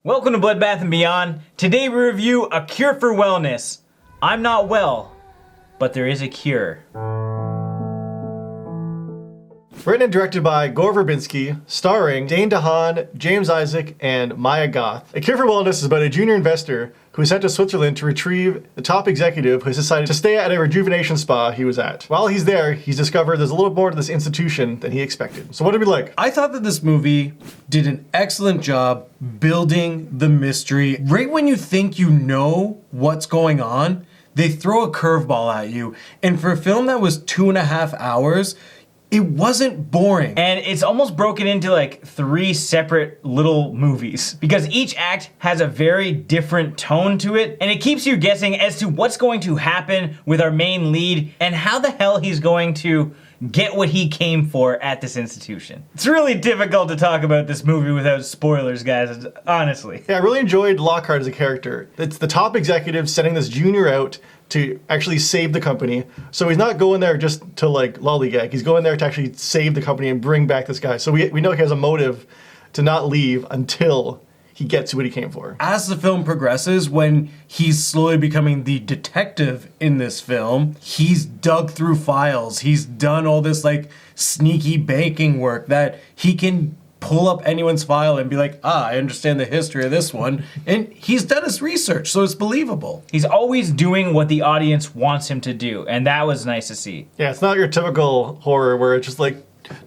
Welcome to Bloodbath and Beyond. Today we review A Cure for Wellness. I'm not well, but there is a cure. Written and directed by Gore Verbinski, starring Dane DeHaan, James Isaac, and Mia Goth. A Cure for Wellness is about a junior investor who is sent to Switzerland to retrieve the top executive who has decided to stay at a rejuvenation spa he was at. While he's there, he's discovered there's a little more to this institution than he expected. So what did we like? I thought that this movie did an excellent job building the mystery. Right when you think you know what's going on, they throw a curveball at you. And for a film that was 2.5 hours, it wasn't boring. And it's almost broken into like 3 separate little movies because each act has a very different tone to it, and it keeps you guessing as to what's going to happen with our main lead and how the hell he's going to get what he came for at this institution. It's really difficult to talk about this movie without spoilers, guys, honestly. Yeah, I really enjoyed Lockhart as a character. It's the top executive sending this junior out to actually save the company. So he's not going there just to like lollygag. He's going there to actually save the company and bring back this guy. So we know he has a motive to not leave until he gets what he came for. As the film progresses, when he's slowly becoming the detective in this film, he's dug through files. He's done all this like sneaky banking work that he can pull up anyone's file and be like, I understand the history of this one. And he's done his research, so it's believable. He's always doing what the audience wants him to do, and that was nice to see. Yeah, it's not your typical horror where it's just like,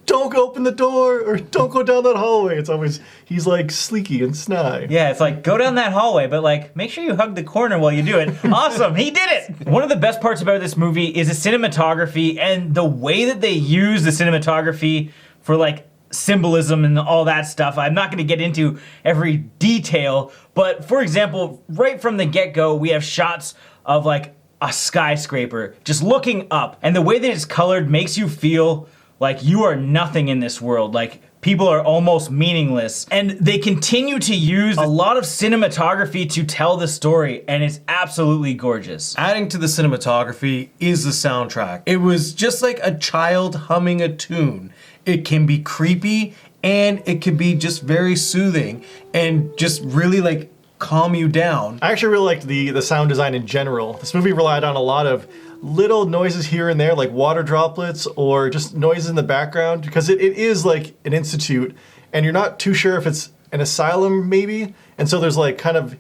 don't open the door or don't go down that hallway. It's always, he's like sleeky and sly. Yeah, it's like, go down that hallway, but like, make sure you hug the corner while you do it. Awesome, he did it! One of the best parts about this movie is the cinematography and the way that they use the cinematography for like symbolism and all that stuff. I'm not gonna get into every detail, but for example, right from the get-go, we have shots of like a skyscraper just looking up, and the way that it's colored makes you feel like you are nothing in this world, like people are almost meaningless. And they continue to use a lot of cinematography to tell the story, and it's absolutely gorgeous. Adding to the cinematography is the soundtrack. It was just like a child humming a tune. It can be creepy and it can be just very soothing and just really like calm you down. I actually really liked the sound design in general. This movie relied on a lot of little noises here and there, like water droplets or just noises in the background, because it is like an institute and you're not too sure if it's an asylum maybe. And so there's like kind of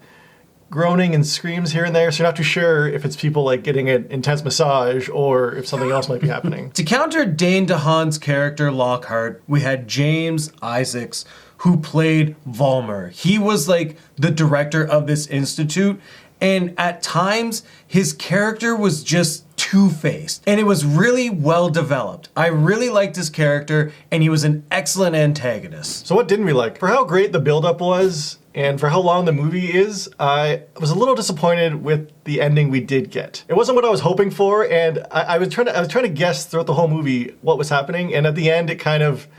groaning and screams here and there, so you're not too sure if it's people like getting an intense massage or if something else might be happening. To counter Dane DeHaan's character Lockhart, we had James Isaacs, who played Vollmer. He was like the director of this institute, and at times his character was just two-faced, and it was really well developed. I really liked his character, and he was an excellent antagonist. So what didn't we like? For how great the buildup was, and for how long the movie is, I was a little disappointed with the ending we did get. It wasn't what I was hoping for, and I was trying to guess throughout the whole movie what was happening, and at the end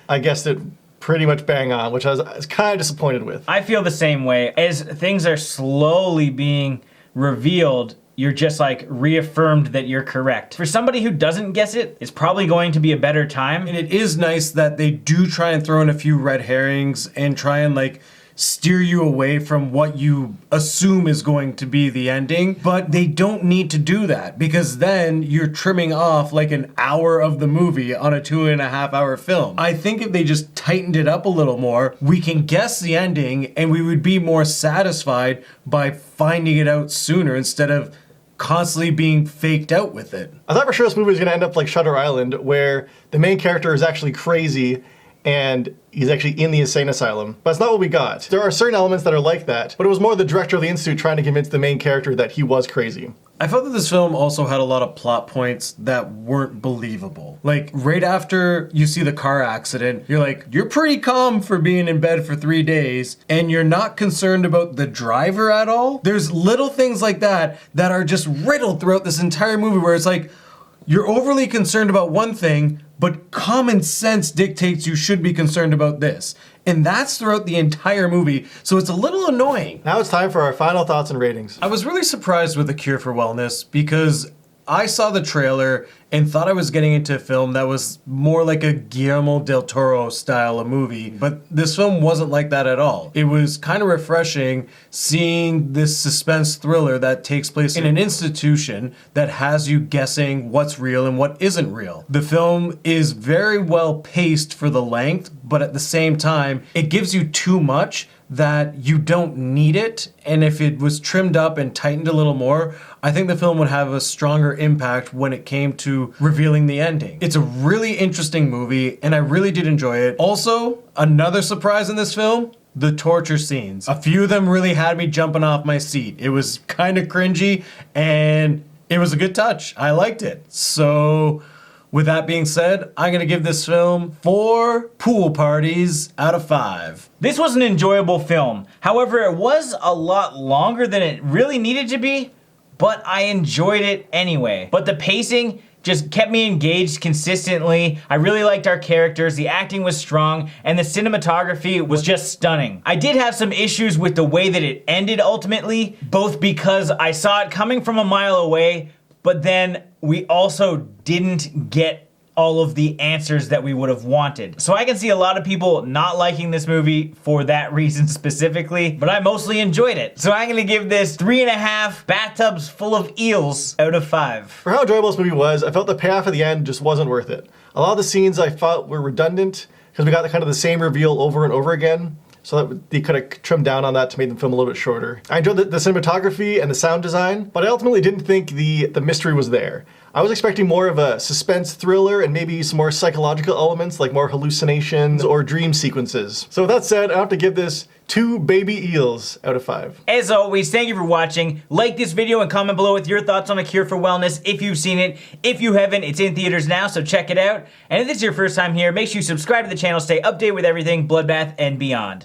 I guessed it pretty much bang on, which I was kind of disappointed with. I feel the same way. As things are slowly being revealed, you're just like reaffirmed that you're correct. For somebody who doesn't guess it, it's probably going to be a better time. And it is nice that they do try and throw in a few red herrings and try and like steer you away from what you assume is going to be the ending, but they don't need to do that because then you're trimming off like an hour of the movie on a 2.5 hour film. I think if they just tightened it up a little more, we can guess the ending and we would be more satisfied by finding it out sooner instead of constantly being faked out with it. I thought for sure this movie was gonna end up like Shutter Island, where the main character is actually crazy and he's actually in the insane asylum. But it's not what we got. There are certain elements that are like that, but it was more the director of the institute trying to convince the main character that he was crazy. I felt that this film also had a lot of plot points that weren't believable. Like, right after you see the car accident, you're like, you're pretty calm for being in bed for 3 days, and you're not concerned about the driver at all. There's little things like that that are just riddled throughout this entire movie where it's like, you're overly concerned about one thing, but common sense dictates you should be concerned about this. And that's throughout the entire movie, so it's a little annoying. Now it's time for our final thoughts and ratings. I was really surprised with A Cure for Wellness because I saw the trailer and thought I was getting into a film that was more like a Guillermo del Toro style of movie, but this film wasn't like that at all. It was kind of refreshing seeing this suspense thriller that takes place in an institution that has you guessing what's real and what isn't real. The film is very well paced for the length, but at the same time, it gives you too much that you don't need it, and if it was trimmed up and tightened a little more, I think the film would have a stronger impact when it came to revealing the ending. It's a really interesting movie, and I really did enjoy it. Also, another surprise in this film, the torture scenes. A few of them really had me jumping off my seat. It was kind of cringy, and it was a good touch. I liked it. So, with that being said, I'm gonna give this film 4 pool parties out of 5. This was an enjoyable film. However, it was a lot longer than it really needed to be, but I enjoyed it anyway. But the pacing just kept me engaged consistently. I really liked our characters, the acting was strong, and the cinematography was just stunning. I did have some issues with the way that it ended ultimately, both because I saw it coming from a mile away, but then we also didn't get all of the answers that we would have wanted. So I can see a lot of people not liking this movie for that reason specifically, but I mostly enjoyed it. So I'm gonna give this 3.5 bathtubs full of eels out of 5. For how enjoyable this movie was, I felt the payoff at the end just wasn't worth it. A lot of the scenes I thought were redundant because we got kind of the same reveal over and over again. So that they could have trimmed down on that to make the film a little bit shorter. I enjoyed the cinematography and the sound design, but I ultimately didn't think the mystery was there. I was expecting more of a suspense thriller and maybe some more psychological elements like more hallucinations or dream sequences. So with that said, I have to give this 2 baby eels out of 5. As always, thank you for watching. Like this video and comment below with your thoughts on A Cure for Wellness if you've seen it. If you haven't, it's in theaters now, so check it out. And if this is your first time here, make sure you subscribe to the channel, stay updated with everything Bloodbath and beyond.